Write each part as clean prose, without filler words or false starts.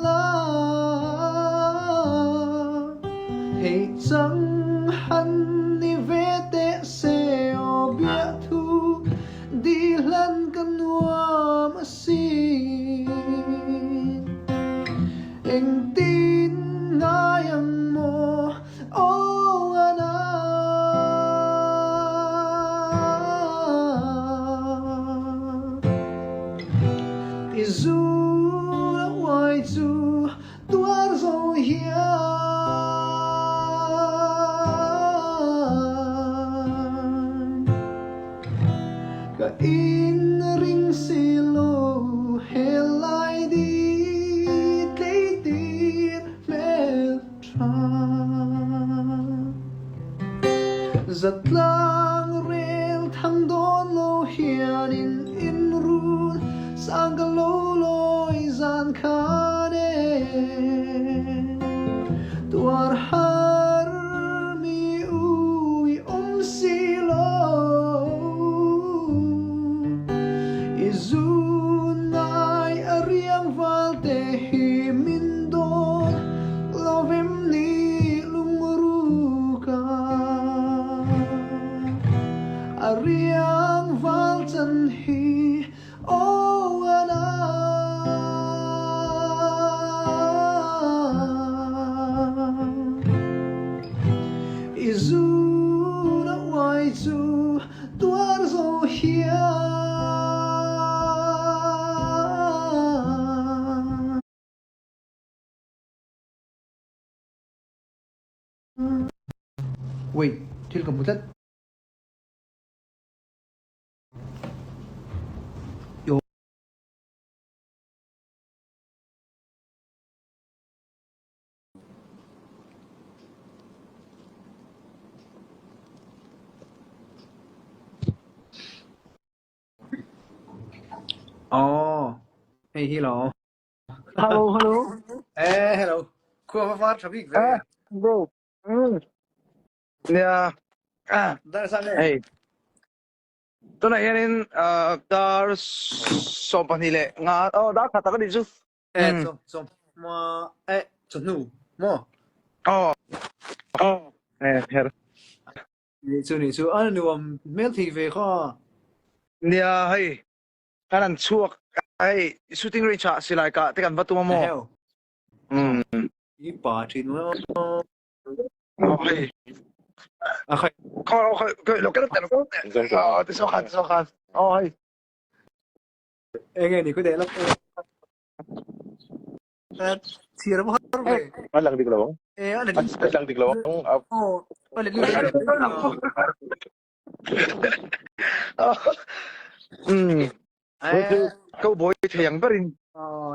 la hay chẳng hắn đi về tệ xe ở bia thu đi lần căn hoa mà xin anh tin ngài ang mo oh ana izu la wai zu tuar zo hia ka in ring silo helai di taitea mel tra giật lang rel thăng đón lo hiền in run sang cái lối lối gian khane tuar har mi ui silo izun nai ariang valte hi min don lovem ni lumuruka ariang valtan hi oh ana izu na wai zu tuar zo hia wait till cầm bút oh hey hello Hello. hello cô phát traffic về Bro. Yeah. đây sao đây Hey. Tôi này anh dar sopanile nga da khata ka disu. som mà chuẩn nụ mo Oh. Her. ni chu anh nụ mail thì về kho Nia hey. Kanan chuak ai shooting range silai ka te kan batuma mo. heo ý bà thì nó Hey. khai Ko lo ka tan ko. Te so khan. Oh hey. nghe đi có để lắm chia nó hết về Anh lang di kelawang. anh là Anh lang di kelawang. anh là Câu boy thèng barin.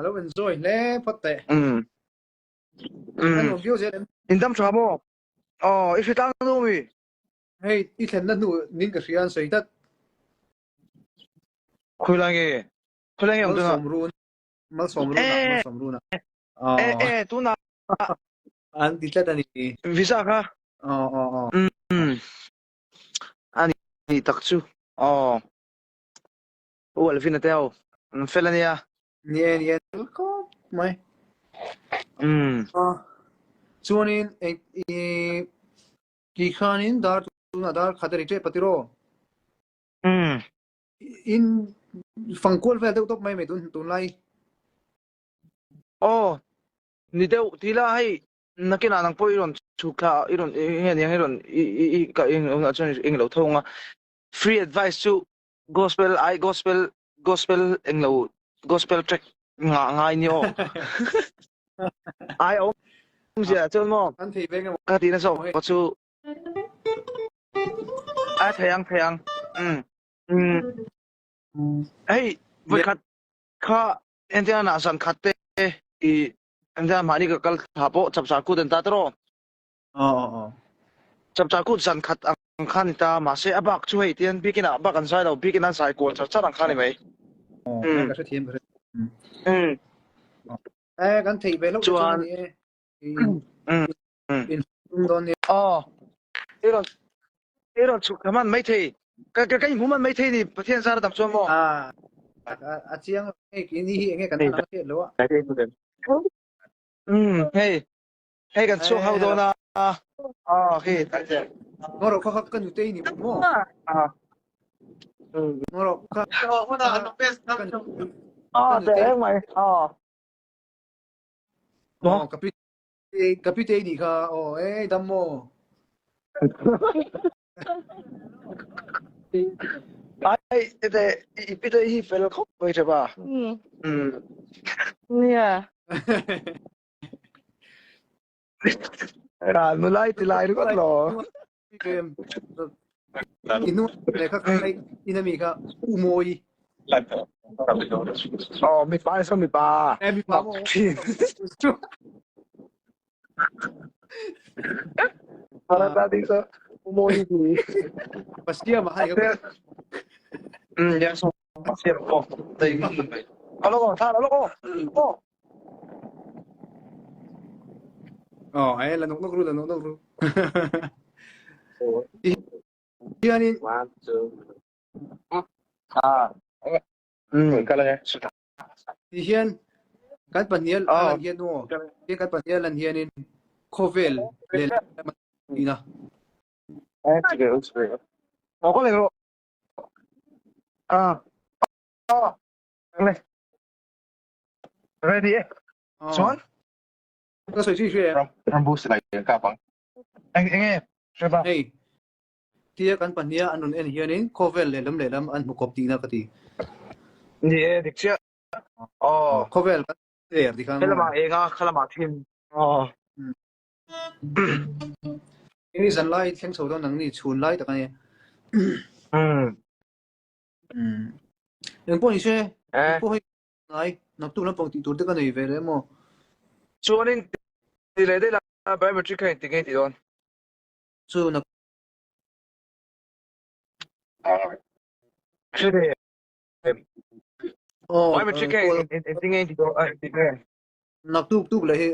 lúc mình rồi lẽ phát tệ anh muốn biểu diễn Indam chamo. Ifitang no mi. hey ít lần nữa nín cái chuyện xảy ra Khulange mal tuna. som run Tu na anh đi lên đi visa ka. Ani taksu. Wala fina tao. Ang fela niya. nhẹ có mày cho nên kỳ khanin dar tu na dar khater ite patiro in fangkol vel top mai me tun lai Ni deu tila hai nakina nang po iron chuka iron hen yang iron I ka ing na chon ing lo thonga free advice to gospel ing lo gospel track ngai ni o ai om sia chon mo anh thì về ka ti na so ko chu a thayang hey voi kha entia na san khatte I entia mani ka kal thapo chap sa ku den ta tro chap cha ku san khat ang khan ta ma se abak chu hei tian bikin abak an sai lo bikin an sai ko cha cha ang khan mai cái số tiền cái thì về lúc chuan in don iron chu kaman mai thei cái human mai thei ni pathian sa dam chuan mo chiang cái ni hi nghe cái nào nó thiệt luôn Dati ito din. ให้กันช่วงเข้าโดนนะอ๋อโอเคตั้งใจngoro kha kan ute ni mo อืม ngoro kha 我那很多别他 kan 们 อ๋อแต่ไหมอ๋อ kapite ni kha dammo แต่อีพีตัวอีเฟลเขาไปใช่ป่ะเนี่ยนู่นไล่ตีไล่ก็หรอ kem inu le kha kai inami kha umoi อ๋อมีปลาใช่มีปลา mi pa mo พาราตาดิก็โมยดี pastia ma hai ka ยังส่งเสียงบอกตีเอาลูกท่าแล้วลูกโอ้ ai la nok ru la nok ru yani 玩着，กันเลยสุด hian kan paniel alan hian no ke kan paniel an hian in khovel le ina 这个是我过来了啊哦来 ready 转 ก็สวยชื่อ rambus lagi kapang. 哎是吧 hey tia kan pania anun en hian in khovel le lam an mukop ti na kati 你的确哦 khovel kan er di kan 看了嘛哎啊看了嘛听哦 ini san lai theng so dong nang ni chun lai ta kan en po ni se po hi ngai nak tu na pong ti tur te kan nei ve le mo 昨天你来的啦biometric 可以点给你的 chu na 是的 biometric 可以 oh 点给你的哎点给 nak tu le he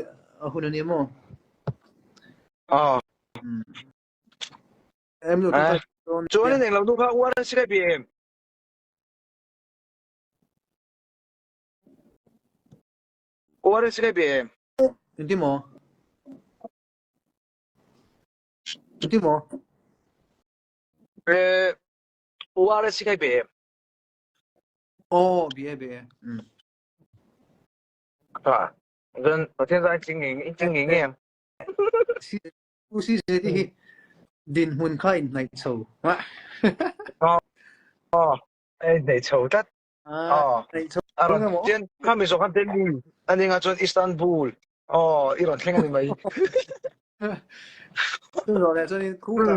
hun ani mo 哦 em nu tu ta 昨天你老多看我的是个边我的是个边 inti mo inti mo 我的是个边 oh bie 啊跟我现在经营业 u si se ti din hun khai nai so wa 哦哎你丑的 ah nai so arawn jen kami so kan Delhi ani nga chon Istanbul oh iron thenga ni mai tu rồi le cho nên khu ta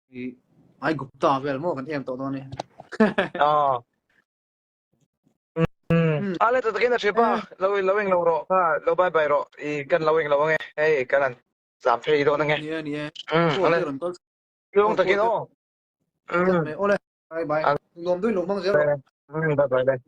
thì ai gupta vel mo kan em to do ne oh ale to takin na chepa lawing lo ro ka lo bye ro I kan lawing lo nge hey kanan zam phei do na nge ni ale ron to yung takin o me ole bye bye lom dui lom mang zero bye bye